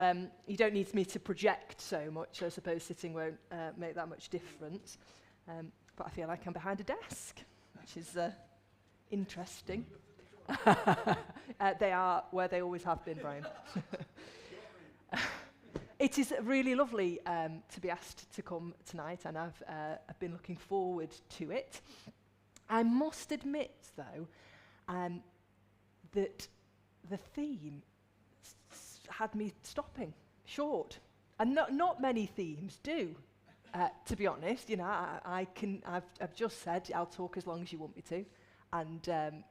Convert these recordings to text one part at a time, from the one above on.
You don't need me to project so much. I suppose sitting won't make that much difference. But I feel like I'm behind a desk, which is interesting. They are where they always have been, Brian. It is really lovely to be asked to come tonight, and I've been looking forward to it. I must admit, though, that the theme had me stopping short, and not many themes do. To be honest, you know, I've just said I'll talk as long as you want me to, and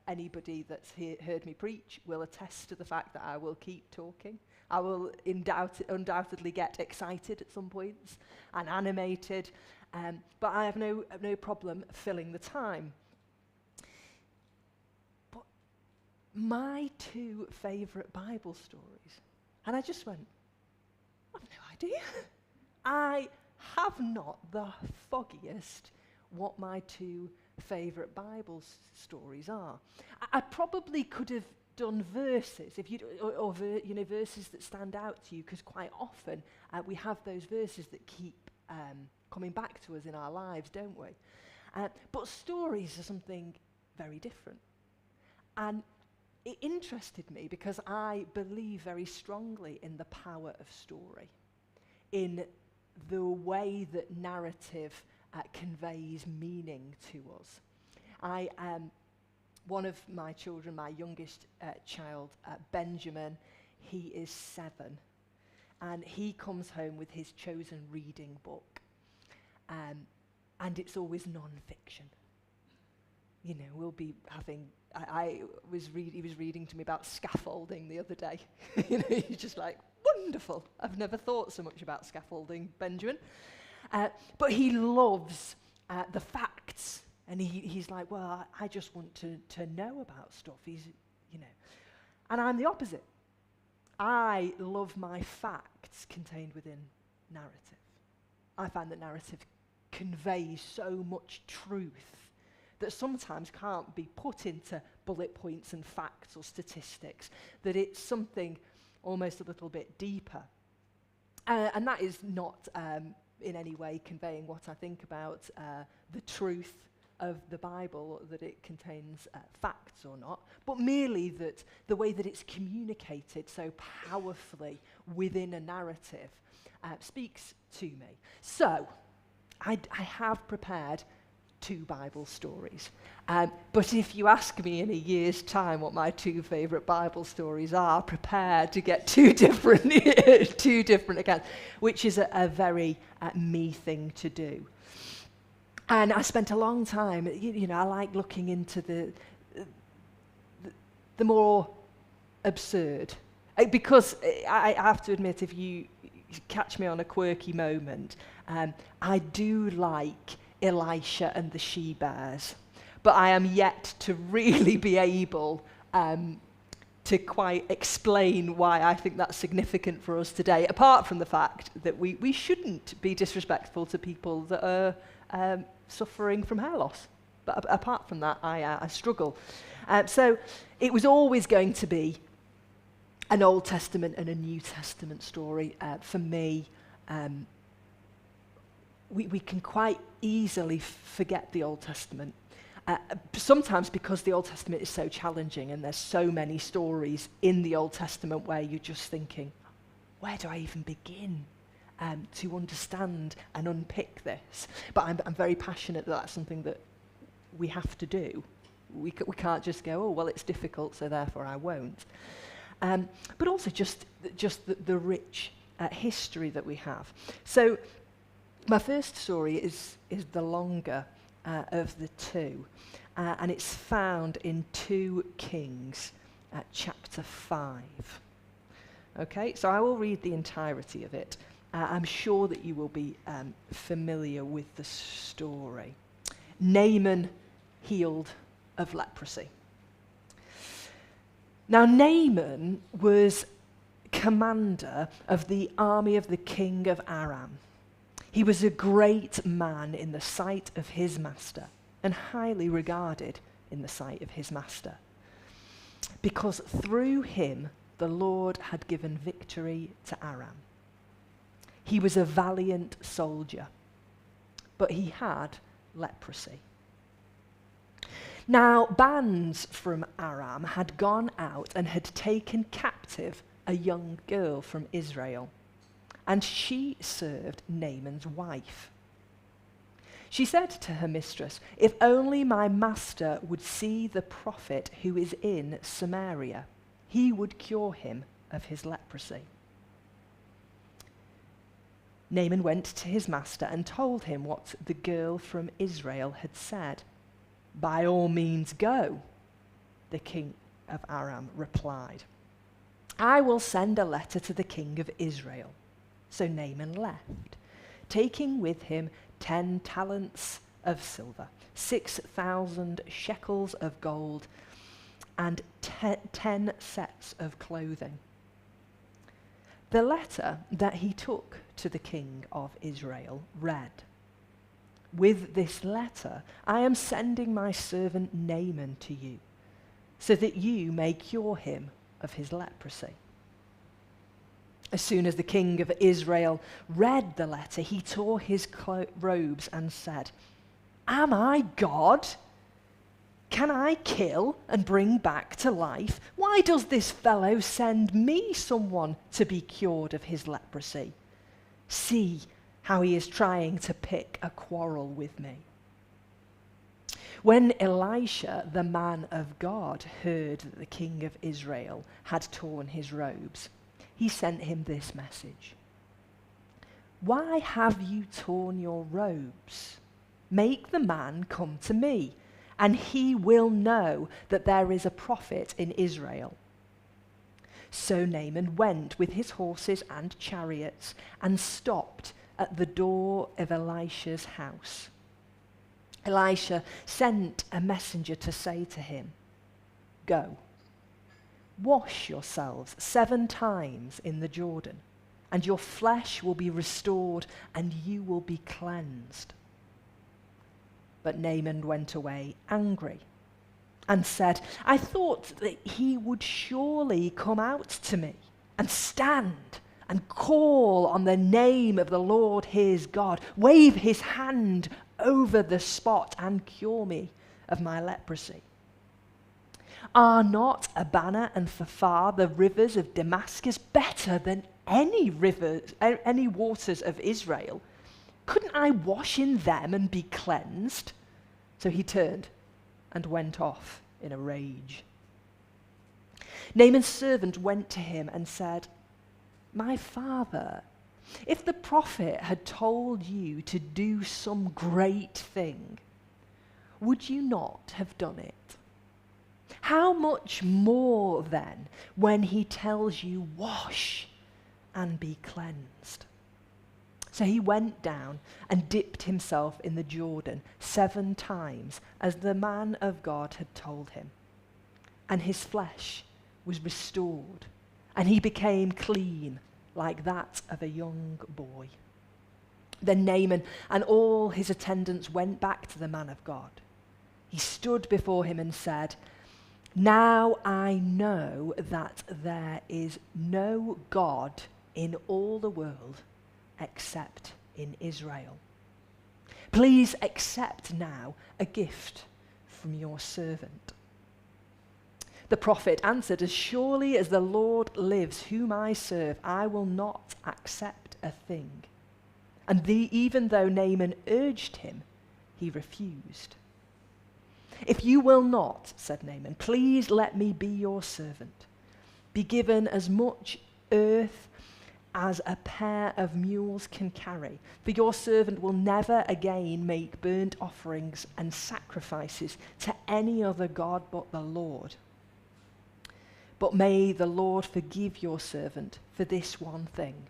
anybody that's heard me preach will attest to the fact that I will keep talking. I will undoubtedly get excited at some points and animated, but I have no problem filling the time. But my two favourite Bible stories, and I just went, I've no idea. I have not the foggiest what my two favourite Bible stories are. I probably could have done verses, if you verses that stand out to you, because quite often we have those verses that keep coming back to us in our lives, don't we? But stories are something very different, and it interested me because I believe very strongly in the power of story, in the way that narrative conveys meaning to us. One of my children, my youngest child, Benjamin, he is 7, and he comes home with his chosen reading book, and it's always non-fiction. You know, we'll be having, he was reading to me about scaffolding the other day. You know, he's just like, wonderful. I've never thought so much about scaffolding, Benjamin. But he loves the facts. And he's like, well, I just want to know about stuff. And I'm the opposite. I love my facts contained within narrative. I find that narrative conveys so much truth that sometimes can't be put into bullet points and facts or statistics, that it's something almost a little bit deeper. And that is not in any way conveying what I think about the truth of the Bible, that it contains facts or not, but merely that the way that it's communicated so powerfully within a narrative speaks to me. So, I have prepared 2 Bible stories, but if you ask me in a year's time what my 2 favourite Bible stories are, prepared to get 2 different accounts, which is a very me thing to do. And I spent a long time, I like looking into the more absurd. Because I have to admit, if you catch me on a quirky moment, I do like Elisha and the she-bears. But I am yet to really be able to quite explain why I think that's significant for us today, apart from the fact that we shouldn't be disrespectful to people that are suffering from hair loss. But apart from that, I struggle. So it was always going to be an Old Testament and a New Testament story. For me, we can quite easily forget the Old Testament. Sometimes because the Old Testament is so challenging and there's so many stories in the Old Testament where you're just thinking, where do I even begin to understand and unpick this? But I'm very passionate that that's something that we have to do. We can't just go, oh, well, it's difficult, so therefore I won't. But also just the rich history that we have. So my first story is the longer of the 2, and it's found in 2 Kings chapter 5. Okay, so I will read the entirety of it. I'm sure that you will be familiar with the story. Naaman healed of leprosy. Now, Naaman was commander of the army of the king of Aram. He was a great man in the sight of his master and highly regarded in the sight of his master, because through him the Lord had given victory to Aram. He was a valiant soldier, but he had leprosy. Now, bands from Aram had gone out and had taken captive a young girl from Israel, and she served Naaman's wife. She said to her mistress, "If only my master would see the prophet who is in Samaria, he would cure him of his leprosy." Naaman went to his master and told him what the girl from Israel had said. "By all means go," the king of Aram replied. "I will send a letter to the king of Israel." So Naaman left, taking with him 10 talents of silver, 6,000 shekels of gold, and 10 sets of clothing. The letter that he took to the king of Israel read, "With this letter I am sending my servant Naaman to you, so that you may cure him of his leprosy." As soon as the king of Israel read the letter, he tore his robes and said, "Am I God? Can I kill and bring back to life? Why does this fellow send me someone to be cured of his leprosy? See how he is trying to pick a quarrel with me." When Elisha, the man of God, heard that the king of Israel had torn his robes, he sent him this message: "Why have you torn your robes? Make the man come to me, and he will know that there is a prophet in Israel." So Naaman went with his horses and chariots and stopped at the door of Elisha's house. Elisha sent a messenger to say to him, "Go, wash yourselves 7 times in the Jordan, and your flesh will be restored and you will be cleansed." But Naaman went away angry and said, "I thought that he would surely come out to me and stand and call on the name of the Lord his God, wave his hand over the spot and cure me of my leprosy. Are not Abana and Pharpar, the rivers of Damascus, better than any waters of Israel? Couldn't I wash in them and be cleansed?" So he turned and went off in a rage. Naaman's servant went to him and said, "My father, if the prophet had told you to do some great thing, would you not have done it? How much more then when he tells you, 'Wash and be cleansed'?" So he went down and dipped himself in the Jordan 7 times, as the man of God had told him. And his flesh was restored, and he became clean like that of a young boy. Then Naaman and all his attendants went back to the man of God. He stood before him and said, "Now I know that there is no God in all the world except in Israel. Please accept now a gift from your servant." The prophet answered, "As surely as the Lord lives, whom I serve, I will not accept a thing." And even though Naaman urged him, he refused. "If you will not," said Naaman, "please let me be your servant. Be given as much earth as a pair of mules can carry, for your servant will never again make burnt offerings and sacrifices to any other god but the Lord. But may the Lord forgive your servant for this one thing.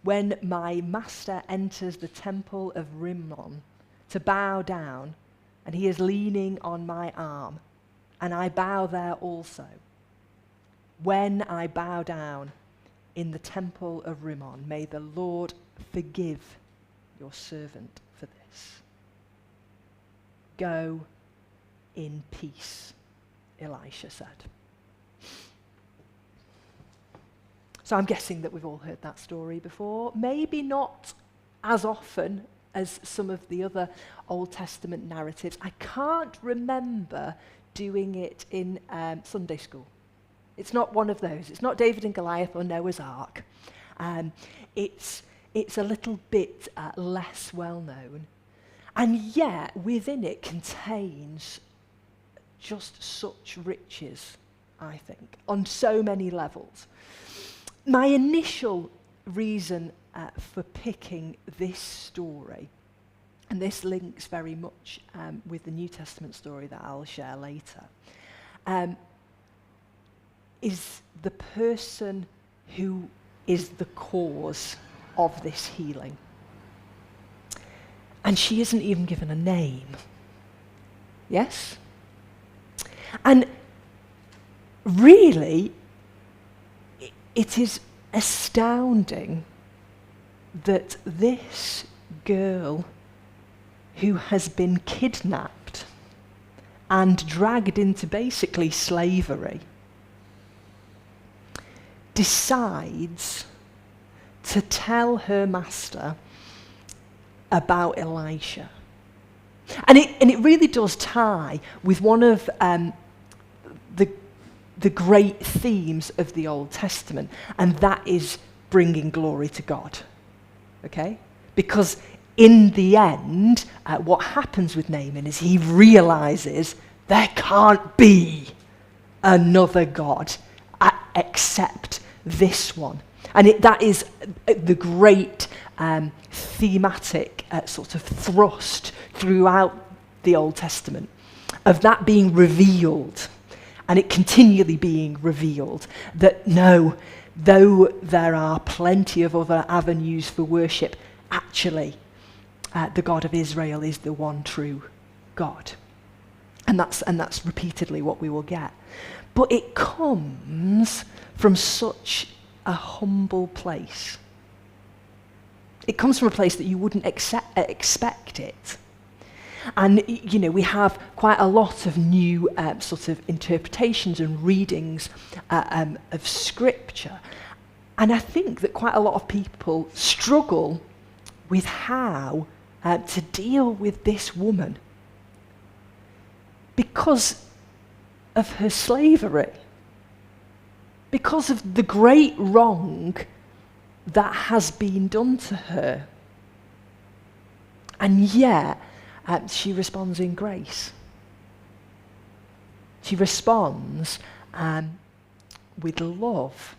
When my master enters the temple of Rimmon to bow down, and he is leaning on my arm, and I bow there also. When I bow down in the temple of Rimmon, may the Lord forgive your servant for this." "Go in peace," Elisha said. So I'm guessing that we've all heard that story before. Maybe not as often as some of the other Old Testament narratives. I can't remember doing it in Sunday school. It's not one of those. It's not David and Goliath or Noah's Ark. It's a little bit less well known. And yet, within it contains just such riches, I think, on so many levels. My initial reason for picking this story, and this links very much with the New Testament story that I'll share later, is the person who is the cause of this healing. And she isn't even given a name. Yes? And really, it is astounding that this girl who has been kidnapped and dragged into basically slavery decides to tell her master about Elisha. And it really does tie with one of the great themes of the Old Testament, and that is bringing glory to God. Okay? Because in the end, what happens with Naaman is he realizes there can't be another God except this one. And that is the great thematic sort of thrust throughout the Old Testament, of that being revealed, and it continually being revealed, that no, though there are plenty of other avenues for worship, actually the God of Israel is the one true God. And that's repeatedly what we will get. But it comes from such a humble place. It comes from a place that you wouldn't expect it. And, you know, we have quite a lot of new sort of interpretations and readings of Scripture. And I think that quite a lot of people struggle with how to deal with this woman because of her slavery, because of the great wrong that has been done to her. And yet, she responds in grace. She responds with love.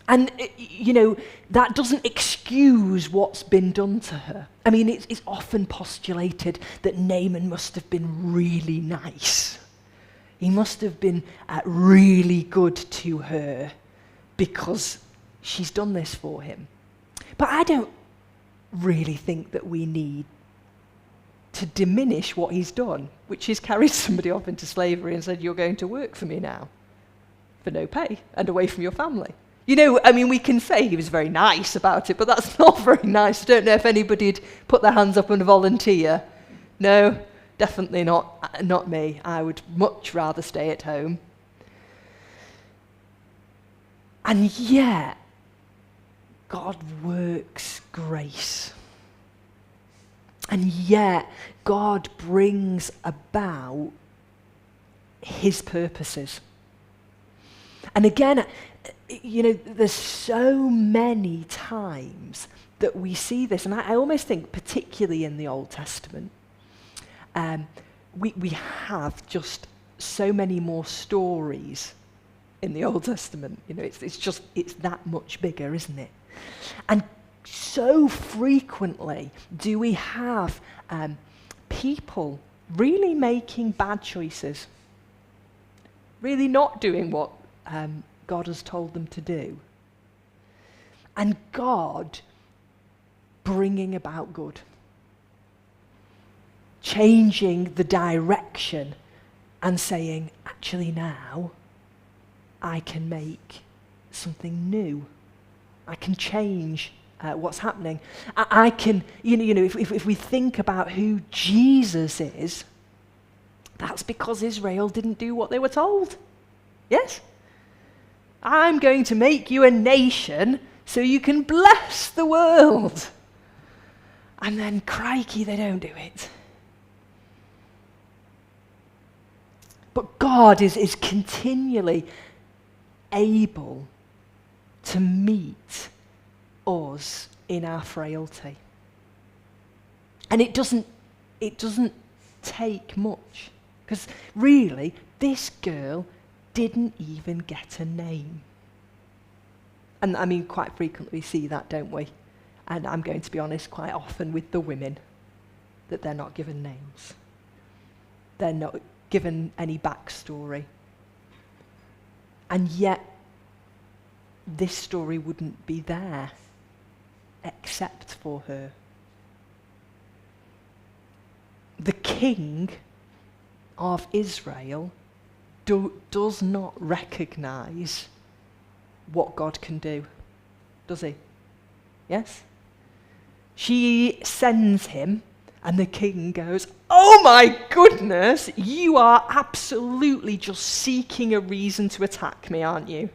And, you know, that doesn't excuse what's been done to her. I mean, it's often postulated that Naaman must have been really nice. He must have been really good to her because she's done this for him. But I don't really think that we need to diminish what he's done, which is carried somebody off into slavery and said, you're going to work for me now for no pay and away from your family. You know, I mean, we can say he was very nice about it, but that's not very nice. I don't know if anybody'd put their hands up and volunteer. No, definitely not me. I would much rather stay at home. And yet, God works grace. And yet, God brings about his purposes. And again, you know, there's so many times that we see this, and I almost think, particularly in the Old Testament, we have just so many more stories in the Old Testament. You know, it's that much bigger, isn't it? And so frequently do we have people really making bad choices, really not doing what God has told them to do, and God bringing about good, changing the direction and saying, actually now I can make something new. I can change what's happening. I can, you know, if we think about who Jesus is, that's because Israel didn't do what they were told. Yes? I'm going to make you a nation so you can bless the world. And then, crikey, they don't do it. But God is continually able to meet us in our frailty. And it doesn't take much. Because really, this girl didn't even get a name. And I mean, quite frequently we see that, don't we? And I'm going to be honest, quite often with the women, that they're not given names. They're not given any backstory. And yet, this story wouldn't be there except for her. The king of Israel does not recognize what God can do, does he? Yes? She sends him, and the king goes, "Oh my goodness, you are absolutely just seeking a reason to attack me, aren't you?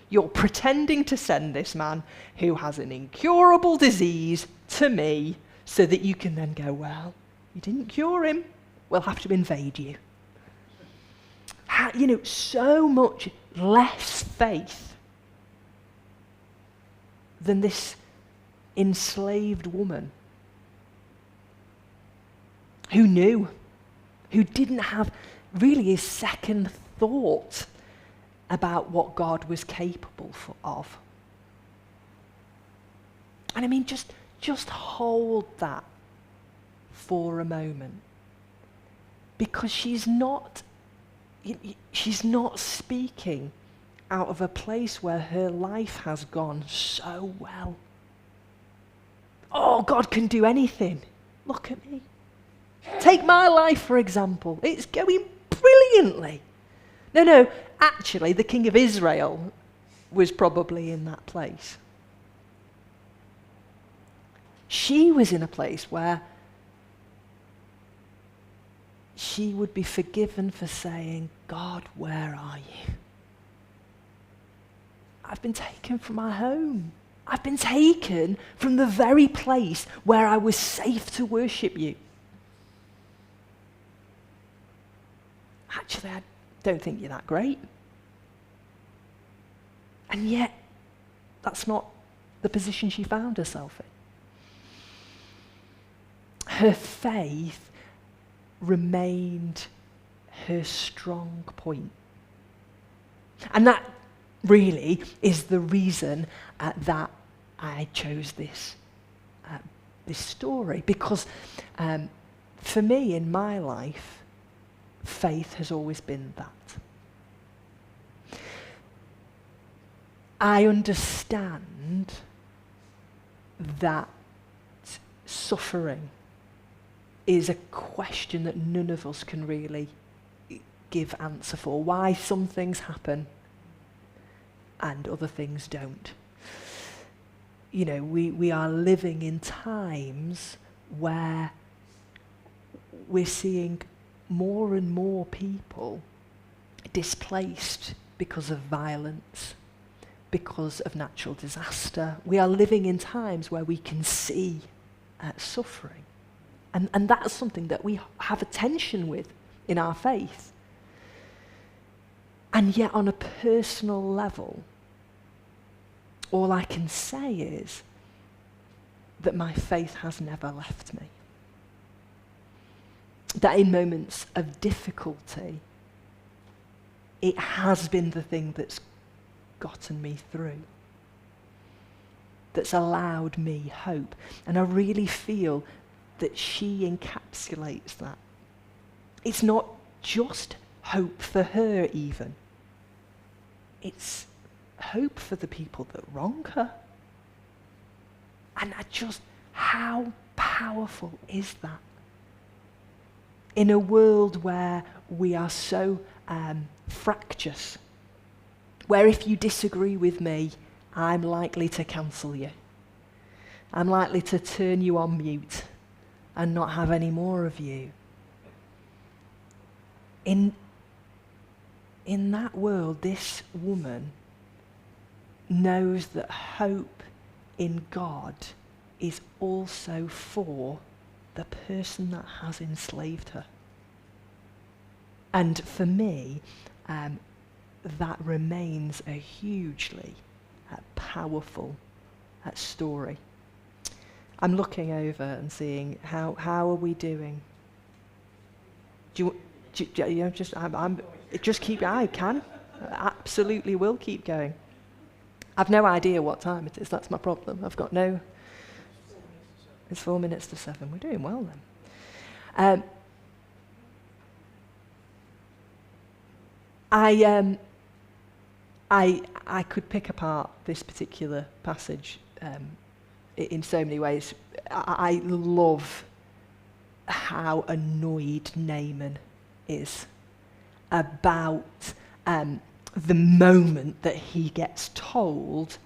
You're pretending to send this man who has an incurable disease to me so that you can then go, well, you didn't cure him, we'll have to invade you." So much less faith than this enslaved woman who knew, who didn't have really a second thought about what God was capable of. And I mean, just hold that for a moment, because she's not speaking out of a place where her life has gone so well. Oh, God can do anything. Look at me. Take my life, for example. It's going brilliantly. No, actually, the king of Israel was probably in that place. She was in a place where she would be forgiven for saying, "God, where are you? I've been taken from my home. I've been taken from the very place where I was safe to worship you. Actually, I don't think you're that great." And yet, that's not the position she found herself in. Her faith remained her strong point. And that really is the reason that I chose this story, because for me in my life, faith has always been that. I understand that suffering is a question that none of us can really give answer for. Why some things happen and other things don't. We are living in times where we're seeing more and more people displaced because of violence, because of natural disaster. We are living in times where we can see suffering. And that's something that we have a tension with in our faith. And yet on a personal level, all I can say is that my faith has never left me. That in moments of difficulty, it has been the thing that's gotten me through, that's allowed me hope. And I really feel that she encapsulates that. It's not just hope for her even. It's hope for the people that wrong her. And how powerful is that? In a world where we are so fractious, where if you disagree with me, I'm likely to cancel you. I'm likely to turn you on mute and not have any more of you. In that world, this woman knows that hope in God is also for the person that has enslaved her. And for me, that remains a hugely powerful story. I'm looking over and seeing how are we doing? Just keep. I can, absolutely will keep going. I've no idea what time it is. That's my problem. I've got no. It's 4 minutes to 7. We're doing well then. I could pick apart this particular passage in so many ways. I love how annoyed Naaman is about the moment that he gets told,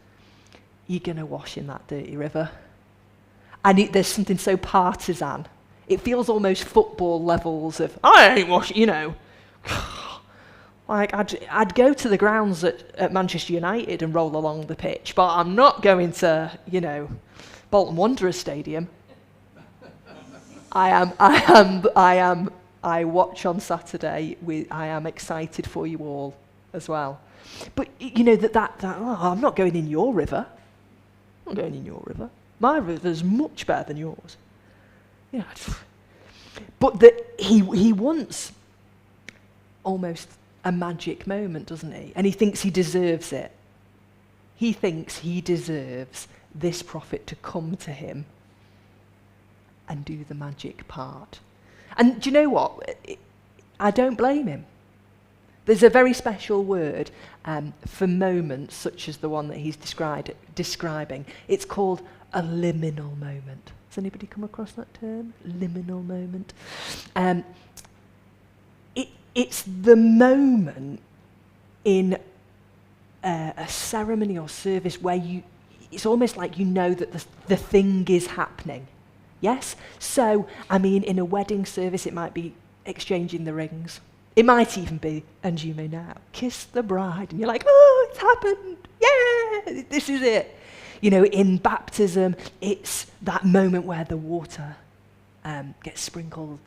you're going to wash in that dirty river. And there's something so partisan. It feels almost football levels of, I ain't washing, Like, I'd go to the grounds at Manchester United and roll along the pitch, but I'm not going to, Bolton Wanderers Stadium. I watch on Saturday. I am excited for you all as well. But, I'm not going in your river. I'm not going in your river. My river's much better than yours. But he wants almost a magic moment, doesn't he? And he thinks he deserves it. He thinks he deserves this prophet to come to him and do the magic part. And do you know what? I don't blame him. There's a very special word for moments such as the one that he's describing. It's called a liminal moment. Has anybody come across that term? Liminal moment. It's the moment in a ceremony or service where it's almost like that the thing is happening. Yes? So, in a wedding service, it might be exchanging the rings. It might even be, and you may now, kiss the bride. And you're like, oh, it's happened. Yeah, this is it. In baptism, it's that moment where the water gets sprinkled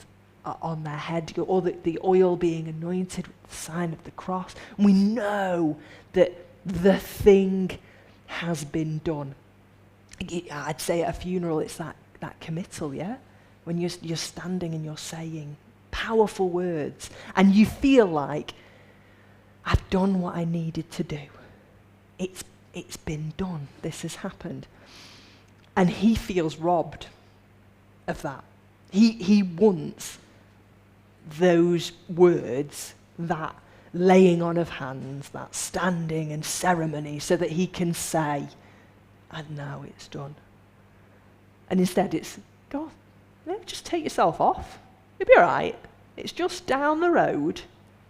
on their head, or the oil being anointed with the sign of the cross. And we know that the thing has been done. I'd say at a funeral, it's that committal, yeah? When you're standing and you're saying powerful words, and you feel like, I've done what I needed to do. It's been done. This has happened. And he feels robbed of that. He wants those words, that laying on of hands, that standing and ceremony, so that he can say, and now it's done. And instead it's, God, just take yourself off. You'll be all right. It's just down the road.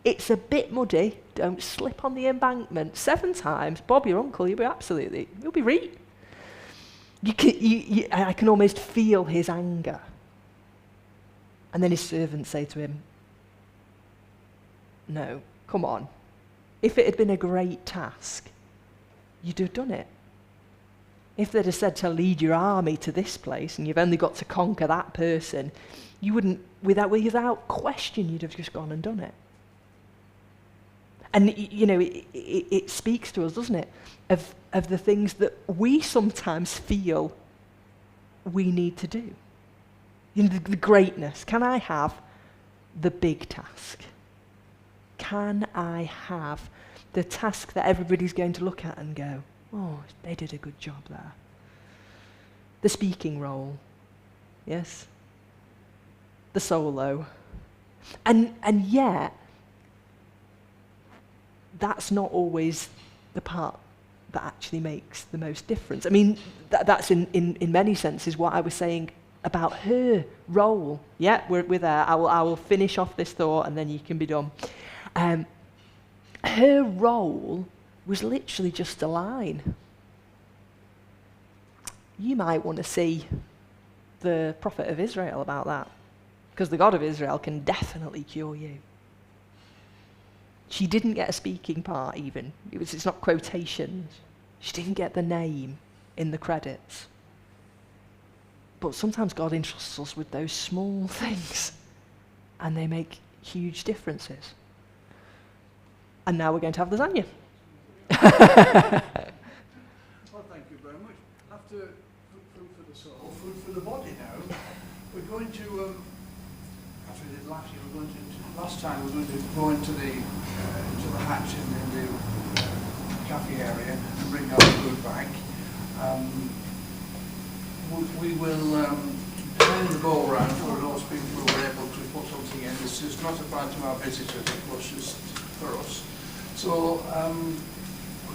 It's a bit muddy. Don't slip on the embankment 7 times. Bob, your uncle, you'll be right. I can almost feel his anger. And then his servants say to him, no, come on. If it had been a great task, you'd have done it. If they'd have said to lead your army to this place and you've only got to conquer that person, you wouldn't, without question, you'd have just gone and done it. And, it speaks to us, doesn't it, of the things that we sometimes feel we need to do. The greatness. Can I have the big task? Can I have the task that everybody's going to look at and go, oh, they did a good job there? The speaking role, yes? The solo. And yet, that's not always the part that actually makes the most difference. That's in many senses what I was saying about her role. Yeah, we're there. I will finish off this thought and then you can be done. Her role was literally just a line. You might want to see the prophet of Israel about that, because the God of Israel can definitely cure you. She didn't get a speaking part even. It's not quotations. She didn't get the name in the credits. But sometimes God entrusts us with those small things, and they make huge differences. And now we're going to have lasagna. Well, thank you very much. After food for the soul, food for the body now, we're going to, as we did last year, last time we're going to go into the hatch in the cafe area and bring our food back. We will turn the go around for those people who were able to put something in. This is not applied to our visitors, it was just for us. So,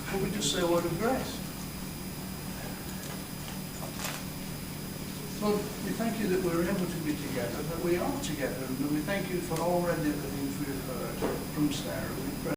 could we just say a word of grace? Lord, we thank you that we're able to be together, that we are together, and we thank you for already the things we've heard from Sarah. We pray